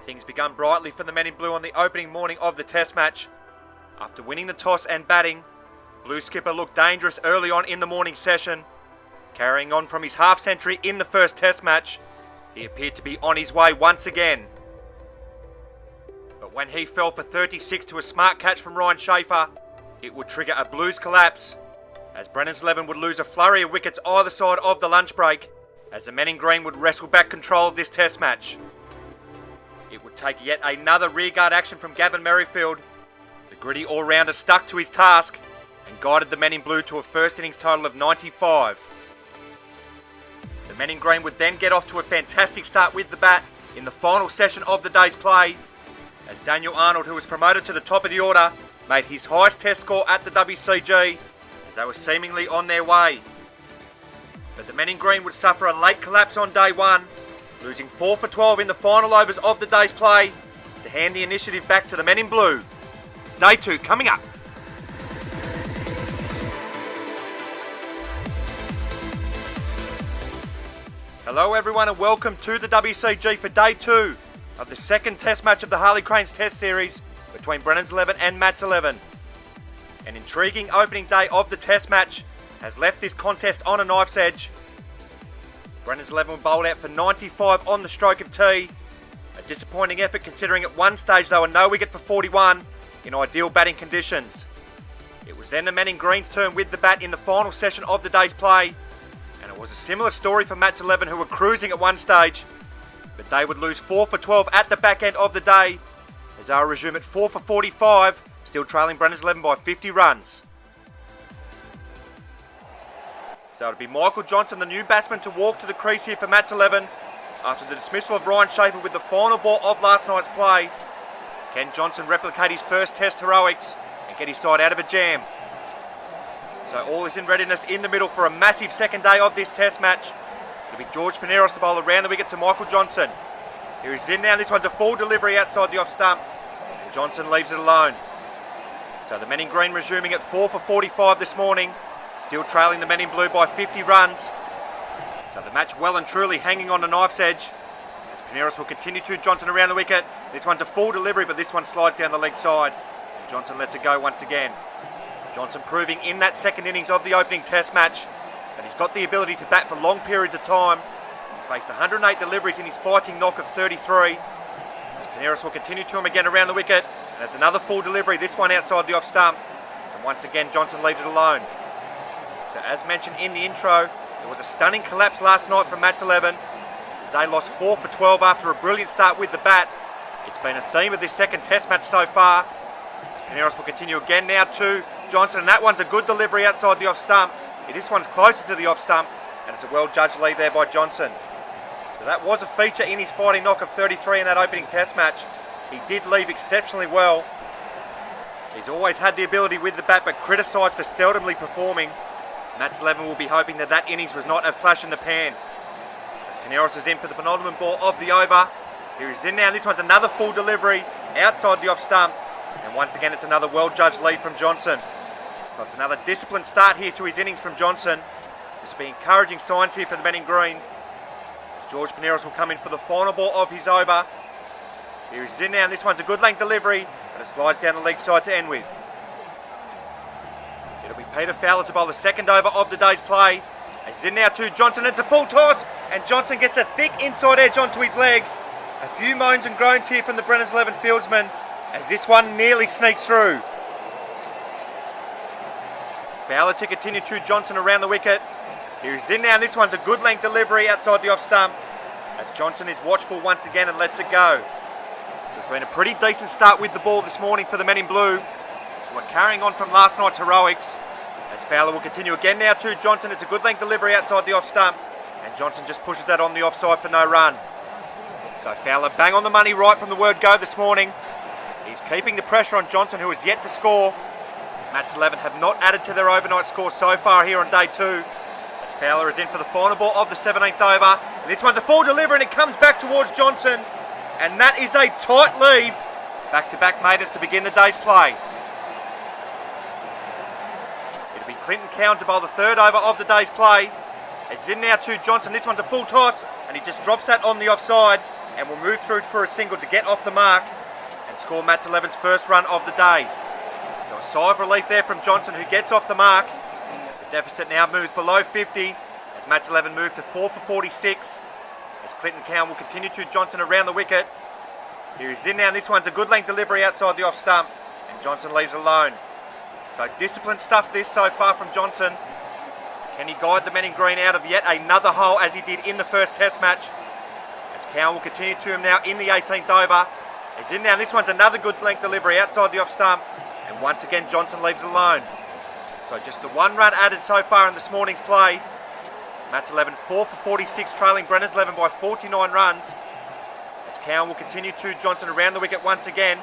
Things begun brightly for the men in blue on the opening morning of the Test match. After winning the toss and batting, Blue skipper looked dangerous early on in the morning session. Carrying on from his half-century in the first Test match, he appeared to be on his way once again. But when he fell for 36 to a smart catch from Ryan Schaefer, it would trigger a Blues collapse, as BRENDAN'S XI would lose a flurry of wickets either side of the lunch break, as the men in green would wrestle back control of this Test match. It would take yet another rearguard action from Gavin Merrifield. The gritty all-rounder stuck to his task and guided the men in blue to a first innings total of 95. The men in green would then get off to a fantastic start with the bat in the final session of the day's play, as Daniel Arnold, who was promoted to the top of the order, made his highest Test score at the WCG, as they were seemingly on their way. But the men in green would suffer a late collapse on day one, losing 4 for 12 in the final overs of the day's play to hand the initiative back to the men in blue. It's day 2 coming up. Hello everyone and welcome to the WCG for day 2 of the second Test match of the Harley Cranes Test Series between BRENDAN'S XI and MXI 11. An intriguing opening day of the Test match has left this contest on a knife's edge. BRENDAN'S XI bowled out for 95 on the stroke of tee. A disappointing effort considering at one stage they were no wicket for 41 in ideal batting conditions. It was then the men in green's turn with the bat in the final session of the day's play, and it was a similar story for MXI 11, who were cruising at one stage, but they would lose 4 for 12 at the back end of the day, as they will resume at 4 for 45, still trailing BRENDAN'S XI by 50 runs. So it'll be Michael Johnson, the new batsman, to walk to the crease here for MXI 11 after the dismissal of Ryan Schaefer with the final ball of last night's play. Can Johnson replicate his first Test heroics and get his side out of a jam? So all is in readiness in the middle for a massive second day of this Test match. It'll be George Pineros to bowl around the wicket to Michael Johnson. Here he's in now. This one's a full delivery outside the off stump, and Johnson leaves it alone. So the men in green resuming at 4 for 45 this morning, still trailing the men in blue by 50 runs. So the match well and truly hanging on the knife's edge, as Pineros will continue to Johnson around the wicket. This one's a full delivery, but this one slides down the leg side, and Johnson lets it go once again. Johnson proving in that second innings of the opening Test match that he's got the ability to bat for long periods of time. He faced 108 deliveries in his fighting knock of 33. As Pineros will continue to him again around the wicket, and it's another full delivery, this one outside the off stump, and once again Johnson leaves it alone. So as mentioned in the intro, there was a stunning collapse last night from MXI 11, as they lost 4 for 12 after a brilliant start with the bat. It's been a theme of this second Test match so far. As Pineros will continue again now to Johnson, and that one's a good delivery outside the off stump. This one's closer to the off stump, and it's a well-judged lead there by Johnson. So that was a feature in his fighting knock of 33 in that opening Test match. He did leave exceptionally well. He's always had the ability with the bat, but criticised for seldomly performing. MXI 11 will be hoping that that innings was not a flash in the pan. As Pineros is in for the penultimate ball of the over. Here he's in now, and this one's another full delivery outside the off stump. And once again, it's another well-judged lead from Johnson. So it's another disciplined start here to his innings from Johnson. This will be encouraging signs here for the men in green, as George Pineros will come in for the final ball of his over. Here he's in now, and this one's a good length delivery, but it slides down the leg side to end with. It'll be Peter Fowler to bowl the second over of the day's play. He's in now to Johnson. It's a full toss, and Johnson gets a thick inside edge onto his leg. A few moans and groans here from the BRENDAN'S XI fieldsman, as this one nearly sneaks through. Fowler to continue to Johnson around the wicket. Here he's in now, and this one's a good length delivery outside the off stump, as Johnson is watchful once again and lets it go. So it's been a pretty decent start with the ball this morning for the men in blue, who are carrying on from last night's heroics. As Fowler will continue again now to Johnson. It's a good length delivery outside the off stump, and Johnson just pushes that on the offside for no run. So Fowler bang on the money right from the word go this morning. He's keeping the pressure on Johnson, who is yet to score. MXI 11 have not added to their overnight score so far here on day 2. As Fowler is in for the final ball of the 17th over. And this one's a full delivery, and it comes back towards Johnson. And that is a tight leave. Back-to-back maidens to begin the day's play. It'll be Clinton Cowan to bowl the third over of the day's play. It's in now to Johnson. This one's a full toss, and he just drops that on the offside. and will move through for a single to get off the mark and score Match 11's first run of the day. So a sigh of relief there from Johnson, who gets off the mark. The deficit now moves below 50 as Match 11 move to 4 for 46. As Clinton Cowan will continue to Johnson around the wicket. Here he's in now, and this one's a good length delivery outside the off stump, and Johnson leaves alone. So disciplined stuff this so far from Johnson. Can he guide the men in green out of yet another hole as he did in the first test match? As Cowan will continue to him now in the 18th over. He's in now, and this one's another good length delivery outside the off stump, and once again Johnson leaves it alone. So just the one run added so far in this morning's play. Match 11 4 for 46, trailing Brendans 11 by 49 runs. As Cowan will continue to Johnson around the wicket once again.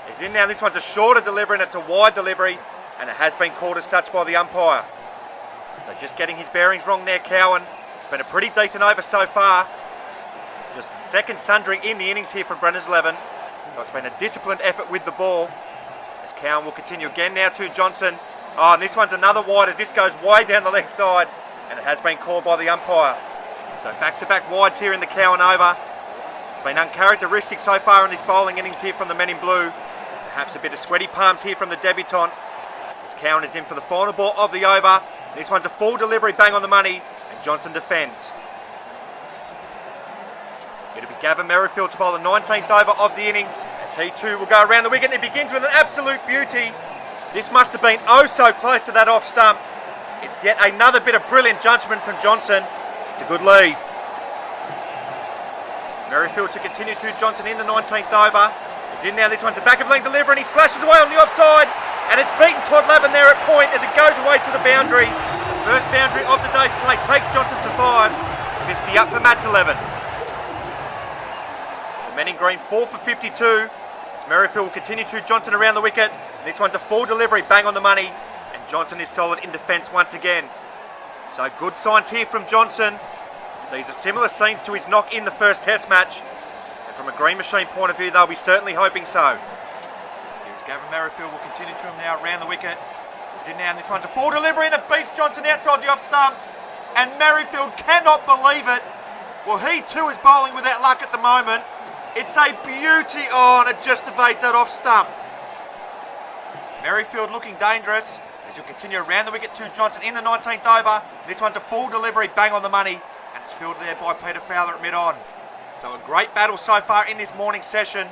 He's in now, and this one's a shorter delivery and it's a wide delivery, and it has been called as such by the umpire. So just getting his bearings wrong there, Cowan. It's been a pretty decent over so far. Just the second sundry in the innings here from Brendans 11. So it's been a disciplined effort with the ball. As Cowan will continue again now to Johnson. Oh, and this one's another wide as this goes way down the leg side, and it has been called by the umpire. So back-to-back wides here in the Cowan over. It's been uncharacteristic so far in this bowling innings here from the men in blue. Perhaps a bit of sweaty palms here from the debutant. As Cowan is in for the final ball of the over. This one's a full delivery, bang on the money, and Johnson defends. It'll be Gavin Merrifield to bowl the 19th over of the innings, as he too will go around the wicket, and it begins with an absolute beauty. This must have been oh so close to that off stump. It's yet another bit of brilliant judgment from Johnson. It's a good leave. Merrifield to continue to Johnson in the 19th over. He's in now, this one's a back of length delivery, and he slashes away on the offside, and it's beaten Todd Lavin there at point as it goes away to the boundary. The first boundary of the day's play takes Johnson to 5. 50 up for Match 11. The men in green 4 for 52. As Merrifield will continue to Johnson around the wicket. This one's a full delivery, bang on the money, and Johnson is solid in defence once again. So good signs here from Johnson. These are similar scenes to his knock in the first test match, and from a green machine point of view they'll be certainly hoping so. Here's Gavin Merrifield will continue to him now around the wicket. He's in now, and this one's a full delivery, and it beats Johnson outside the off stump, and Merrifield cannot believe it. Well, he too is bowling without luck at the moment. It's a beauty, oh, and it just evades that off stump. Merrifield looking dangerous as he'll continue around the wicket to Johnson in the 19th over. This one's a full delivery, bang on the money, and it's fielded there by Peter Fowler at mid-on. So a great battle so far in this morning session.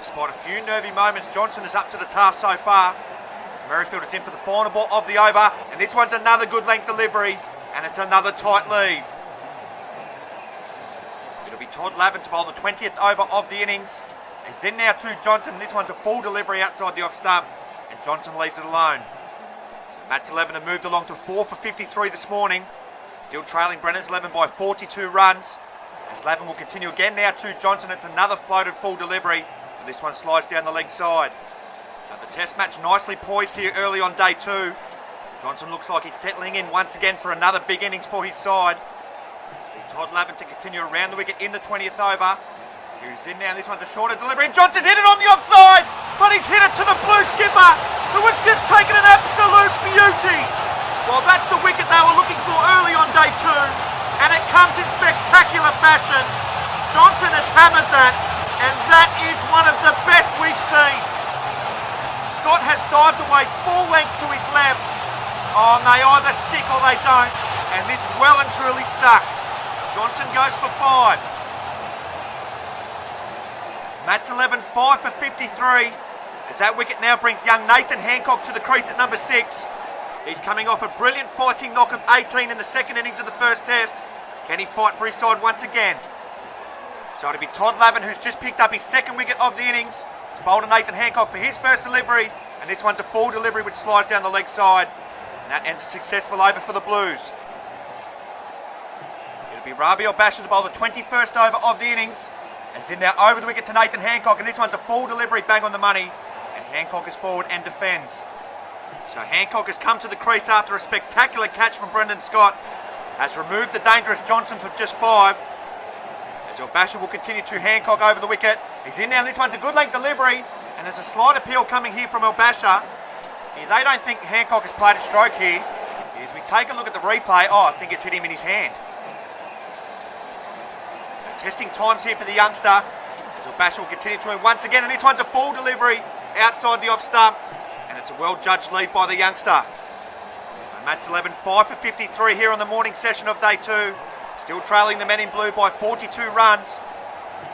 Despite a few nervy moments, Johnson is up to the task so far. As Merrifield is in for the final ball of the over, and this one's another good length delivery, and it's another tight leave. It'll be Todd Lavin to bowl the 20th over of the innings. He's in now to Johnson, and this one's a full delivery outside the off stump, and Johnson leaves it alone. So Match 11 have moved along to 4 for 53 this morning, still trailing Brendans 11 by 42 runs. As Lavin will continue again now to Johnson, it's another floated full delivery, but this one slides down the leg side. So the test match nicely poised here early on day 2. Johnson looks like he's settling in once again for another big innings for his side. Todd Lavin to continue around the wicket in the 20th over. Here he's in now, this one's a shorter delivery, and Johnson's hit it on the offside, but he's hit it to the blue skipper, who has just taken an absolute beauty. Well, that's the wicket they were looking for early on day 2, and it comes in spectacular fashion. Johnson has hammered that, and that is one of the best we've seen. Scott has dived away full length to his left. Oh, and they either stick or they don't, and this well and truly stuck. Johnson goes for 5. Match 11, 5 for 53. As that wicket now brings young Nathan Hancock to the crease at number 6. He's coming off a brilliant fighting knock of 18 in the second innings of the first test. Can he fight for his side once again? So it'll be Todd Lavin, who's just picked up his second wicket of the innings, to bowl to Nathan Hancock for his first delivery, and this one's a full delivery which slides down the leg side, and that ends a successful over for the Blues. It'll be Rabiel Basher to bowl the 21st over of the innings, and it's in now over the wicket to Nathan Hancock, and this one's a full delivery, bang on the money, and Hancock is forward and defends. So Hancock has come to the crease after a spectacular catch from Brendan Scott, has removed the dangerous Johnson for just 5. As Basher will continue to Hancock over the wicket. He's in now, and this one's a good length delivery, and there's a slight appeal coming here from Basher. They don't think Hancock has played a stroke here. As we take a look at the replay, I think it's hit him in his hand. So testing times here for the youngster. As Basher will continue to him once again, and this one's a full delivery outside the off stump, and it's a well-judged lead by the youngster. So Mats 11, 5 for 53 here on the morning session of day 2. Still trailing the men in blue by 42 runs.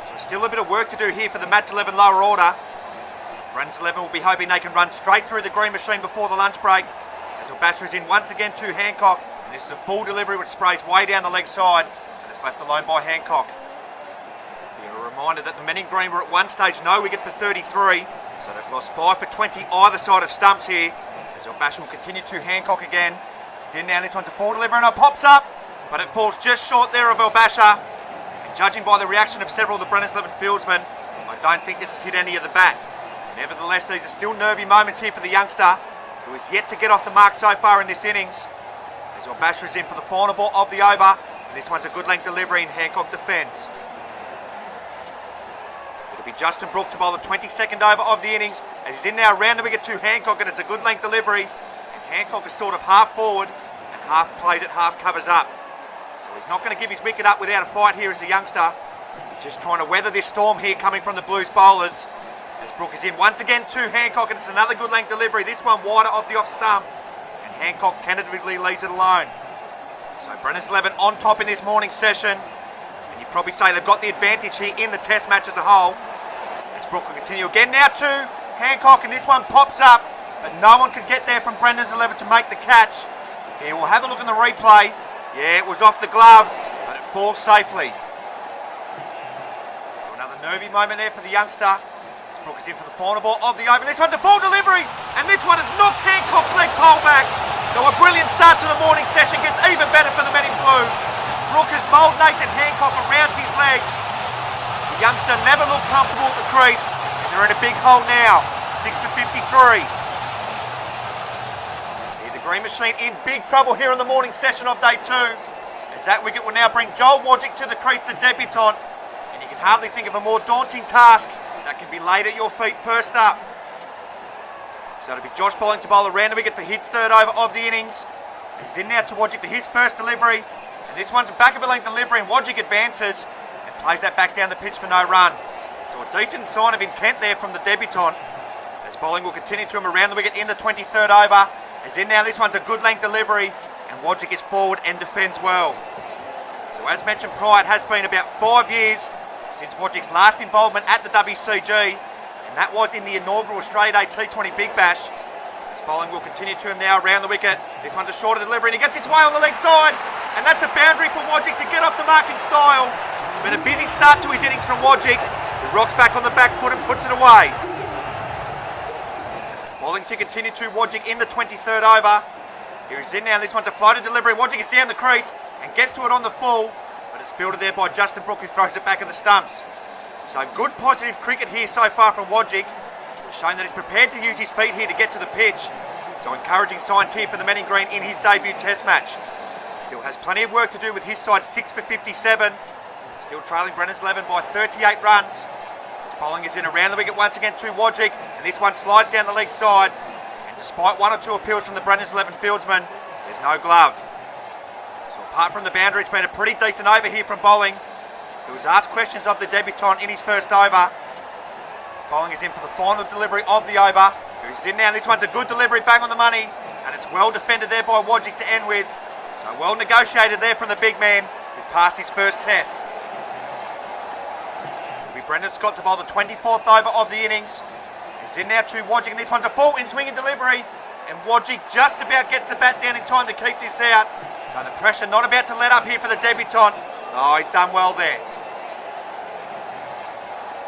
So still a bit of work to do here for the Mats 11 lower order. BRENDAN'S 11 will be hoping they can run straight through the green machine before the lunch break. As Basher is in once again to Hancock, and this is a full delivery which sprays way down the leg side, and it's left alone by Hancock. A reminder that the men in green were at one stage no wicket for 33, so they've lost 5 for 20 either side of stumps here. As Basher will continue to Hancock again. He's in now, this one's a full delivery and it pops up, but it falls just short there of Basher. And judging by the reaction of several of the BRENDAN'S 11 fieldsmen, I don't think this has hit any of the bat. Nevertheless, these are still nervy moments here for the youngster, who is yet to get off the mark so far in this innings. As Basher is in for the final ball of the over, and this one's a good length delivery and Hancock defends. It'll be Justin Brooke to bowl the 22nd over of the innings, as he's in now around the wicket to Hancock, and it's a good length delivery, and Hancock is sort of half forward and half plays it, half covers up. So he's not going to give his wicket up without a fight here as a youngster. He's just trying to weather this storm here coming from the Blues bowlers. As Brooke is in once again to Hancock, and it's another good length delivery, this one wider of the off stump, and Hancock tentatively leaves it alone. So BRENDAN'S 11 on top in this morning session, and you'd probably say they've got the advantage here in the test match as a whole. As Brooke will continue again now to Hancock, and this one pops up, but no one could get there from BRENDAN'S 11 to make the catch. Here we'll have a look in the replay. Yeah, it was off the glove, but it falls safely. So another nervy moment there for the youngster. Brooke is in for the final ball of the over. This one's a full delivery, and this one has knocked Hancock's leg pole back. So a brilliant start to the morning session gets even better for the men in blue. Brooke has bowled Nathan Hancock around his legs. The youngster never looked comfortable at the crease, and they're in a big hole now. 6 for 53. Here's the green machine in big trouble here in the morning session of day 2, as that wicket will now bring Joel Wojcik to the crease, the debutant, and you can hardly think of a more daunting task that can be laid at your feet first up. So it'll be Josh bowling to bowl around the wicket for his third over of the innings. He's in now to Wojcik for his first delivery, and this one's a back of a length delivery, and Wojcik advances and plays that back down the pitch for no run. So a decent sign of intent there from the debutant, as bowling will continue to him around the wicket in the 23rd over. As in now, this one's a good length delivery, and Wojcik is forward and defends well. So as mentioned prior, it has been about 5 years since Wojcik's last involvement at the WCG, and that was in the inaugural Australia Day T20 Big Bash. This bowling will continue to him now around the wicket. This one's a shorter delivery, and he gets his way on the leg side, and that's a boundary for Wojcik to get off the mark in style. It's been a busy start to his innings from Wojcik, who rocks back on the back foot and puts it away. Bowling to continue to Wojcik in the 23rd over. Here he's in now, and this one's a floated delivery. Wojcik is down the crease and gets to it on the full, but it's fielded there by Justin Brooke, who throws it back at the stumps. So good positive cricket here so far from Wojcik, showing that he's prepared to use his feet here to get to the pitch. So encouraging signs here for the men in green in his debut test match. Still has plenty of work to do with his side, 6 for 57. Still trailing BRENDAN'S 11 by 38 runs. His bowling is in around the wicket once again to Wojcik, and this one slides down the leg side. And despite 1 or 2 appeals from the BRENDAN'S 11 fieldsman, there's no glove. So apart from the boundary, it's been a pretty decent over here from bowling, who was asked questions of the debutant in his first over. His bowling is in for the final delivery of the over. Who's in now, this one's a good delivery, bang on the money, and it's well defended there by Wojcik to end with. So well negotiated there from the big man, who's passed his first test. It'll be Brendan Scott to bowl the 24th over of the innings. He's in now to Wojcik, and this one's a full in swing and delivery, and Wojcik just about gets the bat down in time to keep this out. So the pressure not about to let up here for the debutant. Oh, he's done well there.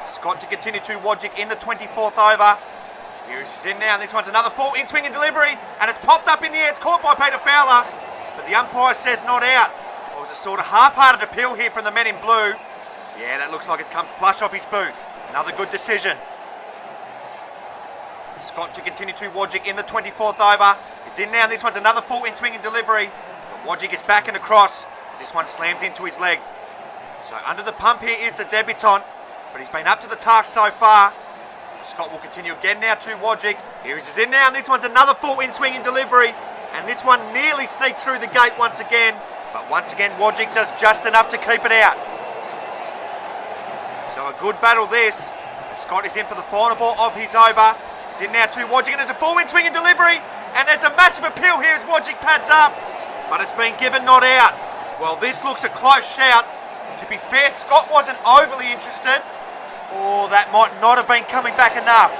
Scott to continue to Wojcik in the 24th over. Here he's in now, and this one's another full in swing and delivery, and it's popped up in the air. It's caught by Peter Fowler, but the umpire says not out. It was a sort of half-hearted appeal here from the men in blue. Yeah, that looks like it's come flush off his boot. Another good decision. Scott to continue to Wojcik in the 24th over. He's in now, and this one's another full in swing and delivery. But Wojcik is back and across as this one slams into his leg. So under the pump here is the debutant, but he's been up to the task so far. Scott will continue again now to Wojcik. Here he's in now, and this one's another full in swing and delivery. And this one nearly sneaks through the gate once again. But once again, Wojcik does just enough to keep it out. So a good battle this. Scott is in for the final ball of his over. He's in now to Wojcik, and there's a full-in swing and delivery, and there's a massive appeal here as Wojcik pads up, but it's been given not out. Well, this looks a close shout. To be fair, Scott wasn't overly interested. Oh, that might not have been coming back enough.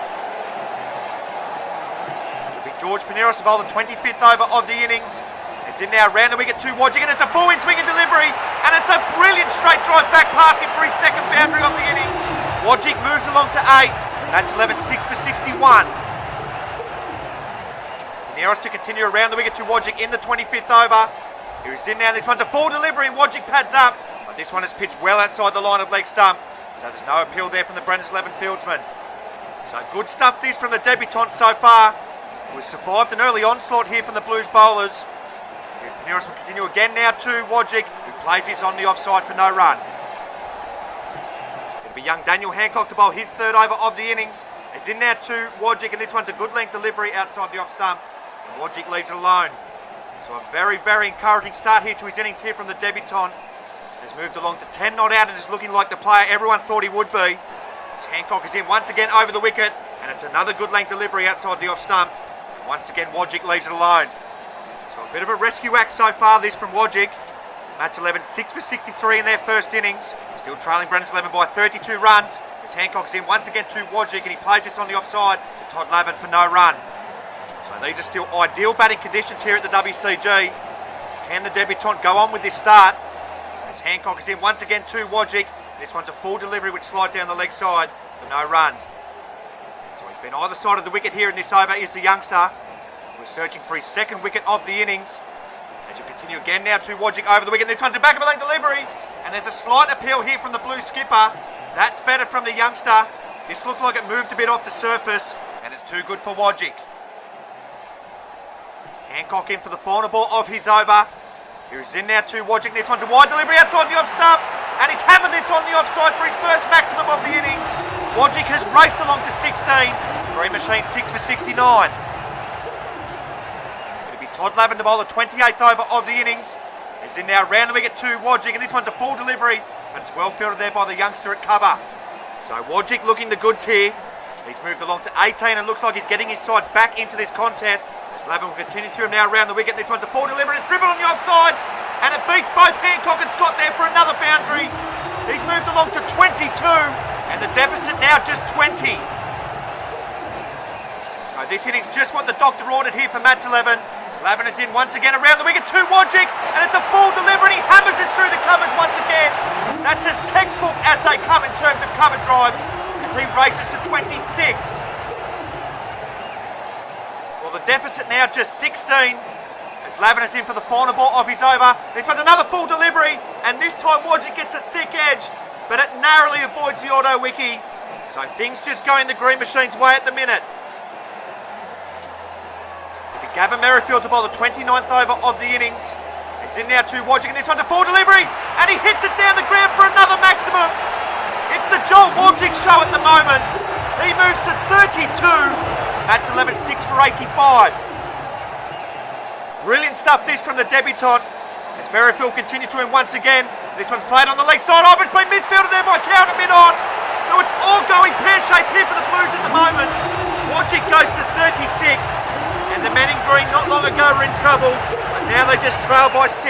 It'll be George Pineros to bowl the 25th over of the innings. He's in now round the wicket to Wojcik, and it's a full-in swing and delivery, and it's a brilliant straight drive back past him for his second boundary of the innings. Wojcik moves along to 8. That's 11, 6 for 61. Pineros to continue around the wicket to Wojcik in the 25th over. He's in now, this one's a full delivery and Wojcik pads up. But this one is pitched well outside the line of leg stump. So there's no appeal there from the Brendans XI fieldsman. So good stuff this from the debutant so far. Who has survived an early onslaught here from the Blues bowlers. Here's Pineros will continue again now to Wojcik, who plays this on the offside for no run. It'll be young Daniel Hancock to bowl his third over of the innings. He's in now to Wojcik, and this one's a good length delivery outside the off stump. And Wojcik leaves it alone. So a very, very encouraging start here to his innings here from the debutant. Has moved along to 10 not out and is looking like the player everyone thought he would be. As Hancock is in once again over the wicket, and it's another good length delivery outside the off stump. And once again Wojcik leaves it alone. So a bit of a rescue act so far this from Wojcik. Match 11, 6 for 63 in their first innings. Still trailing Brendans XI by 32 runs. As Hancock's in once again to Wojcik, and he plays this on the offside to Todd Lavin for no run. So these are still ideal batting conditions here at the WCG. Can the debutant go on with this start? As Hancock is in once again to Wojcik. This one's a full delivery which slides down the leg side for no run. So he's been either side of the wicket here in this over is the youngster, who is searching for his second wicket of the innings. As you continue again now to Wojcik over the wicket. This one's a back of a length delivery, and there's a slight appeal here from the blue skipper. That's better from the youngster. This looked like it moved a bit off the surface, and it's too good for Wojcik. Hancock in for the final ball of his over. He's in now to Wojcik. This one's a wide delivery outside the off stump, and he's hammered this on the offside for his first maximum of the innings. Wojcik has raced along to 16. The Green Machine 6 for 69. It'll be Todd Lavin to bowl the 28th over of the innings. He's in now round the wicket to Wojcik, and this one's a full delivery, but it's well fielded there by the youngster at cover. So Wojcik looking the goods here. He's moved along to 18 and looks like he's getting his side back into this contest. As Lavin will continue to him now around the wicket. This one's a full delivery, it's driven on the offside, and it beats both Hancock and Scott there for another boundary. He's moved along to 22, and the deficit now just 20. So this inning's just what the doctor ordered here for match 11. Lavin is in once again around the wicket to Wojcik, and it's a full delivery, and he hammers it through the covers once again. That's as textbook as they come in terms of cover drives, as he races to 26. Well, the deficit now just 16, as Lavin is in for the final ball of his over. This one's another full delivery, and this time Wojcik gets a thick edge, but it narrowly avoids the auto wiki. So things just going the Green Machine's way at the minute. Gavin Merrifield to bowl the 29th over of the innings. He's in now to Wojcik, and this one's a full delivery, and he hits it down the ground for another maximum. It's the Joel Wojcik show at the moment. He moves to 32. That's 11, 6 for 85. Brilliant stuff this from the debutant. As Merrifield continues to him once again. This one's played on the leg side. Oh, but it's been misfielded there by Cowan a bit on. So it's all going pear-shaped here for the Blues at the moment. Wojcik goes to 36. And the men in green not long ago were in trouble, but now they just trail by 6.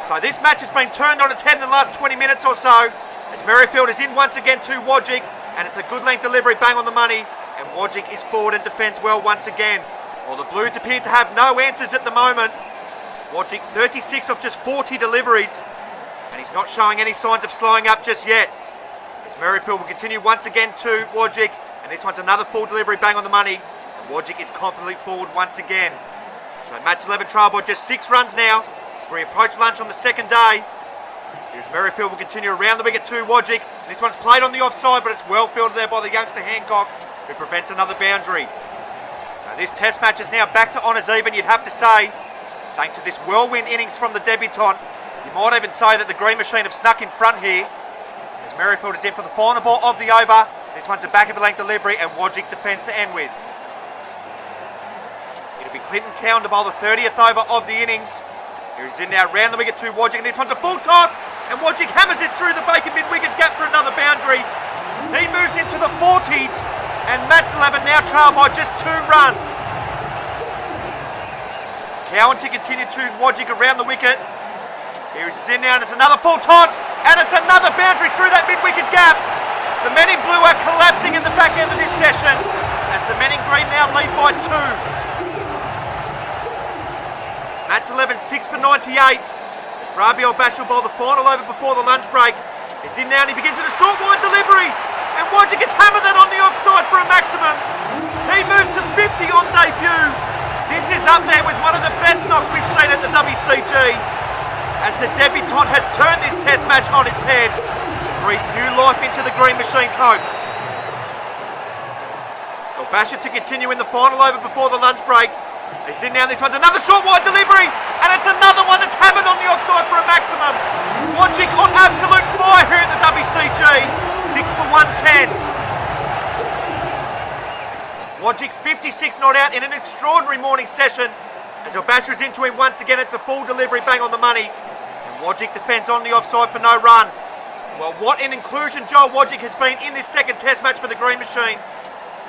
So this match has been turned on its head in the last 20 minutes or so, as Merrifield is in once again to Wojcik, and it's a good length delivery, bang on the money, and Wojcik is forward and defends well once again. While the Blues appear to have no answers at the moment, Wojcik 36 off just 40 deliveries, and he's not showing any signs of slowing up just yet. As Merrifield will continue once again to Wojcik, and this one's another full delivery, bang on the money. And Wojcik is confidently forward once again. So match 11 trail by just 6 runs now as we approach lunch on the second day. Here's Merrifield will continue around the wicket to Wojcik. And this one's played on the offside, but it's well fielded there by the youngster Hancock, who prevents another boundary. So this test match is now back to honours even, you'd have to say. Thanks to this whirlwind innings from the debutant, you might even say that the Green Machine have snuck in front here. As Merrifield is in for the final ball of the over. This one's a back of a length delivery, and Wojcik defends to end with. It'll be Clinton Cowan to bowl the 30th over of the innings. He's in now round the wicket to Wojcik, and this one's a full toss, And Wojcik hammers this through the vacant mid-wicket gap for another boundary. He moves into the 40s, and Matt's 11 now trail by just 2 runs. Cowan to continue to Wojcik around the wicket. Here is in now, and it's another full toss, and it's another boundary through that mid-wicket gap. The men in blue are collapsing in the back end of this session, as the men in green now lead by 2. Matt's 11 6 for 98. As Rabi al-Bashir will bowl the final over before the lunch break. He's in now and he begins with a short wide delivery. And Wojcik has hammered that on the offside for a maximum. He moves to 50 on debut. This is up there with one of the best knocks we've seen at the WCG. As the debutant has turned this test match on its head to breathe new life into the Green Machine's hopes. Al-Bashir to continue in the final over before the lunch break. He's in now, this one's another short wide delivery, and it's another one that's hammered on the offside for a maximum. Wojcik on absolute fire here at the WCG, 6 for 110. Wojcik 56 not out in an extraordinary morning session. As Al-Bashir is into him once again, it's a full delivery, bang on the money. And Wojcik defends on the offside for no run. Well, what an inclusion Joel Wojcik has been in this second test match for the Green Machine.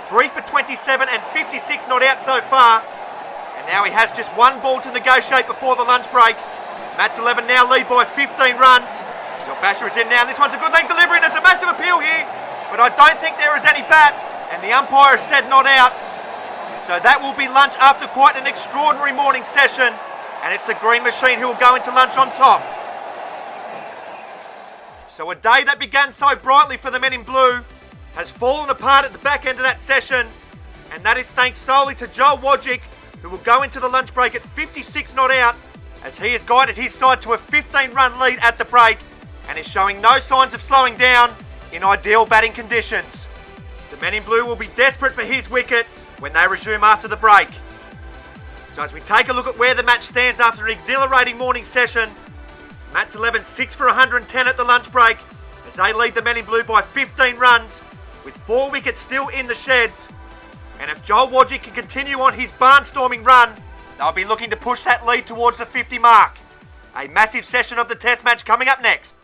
3 for 27 and 56 not out so far. And now he has just 1 ball to negotiate before the lunch break. Matt's 11 now lead by 15 runs. So Al-Bashir is in now. This one's a good length delivery and there's a massive appeal here. But I don't think there is any bat. And the umpire has said not out. So that will be lunch after quite an extraordinary morning session. And it's the Green Machine who will go into lunch on top. So a day that began so brightly for the men in blue has fallen apart at the back end of that session. And that is thanks solely to Joel Wojcik, who will go into the lunch break at 56 not out, as he has guided his side to a 15-run lead at the break and is showing no signs of slowing down in ideal batting conditions. The men in blue will be desperate for his wicket when they resume after the break. So as we take a look at where the match stands after an exhilarating morning session, Matt's 11 6 for 110 at the lunch break as they lead the men in blue by 15 runs with 4 wickets still in the sheds. And if Joel Wojcik can continue on his barnstorming run, they'll be looking to push that lead towards the 50 mark. A massive session of the test match coming up next.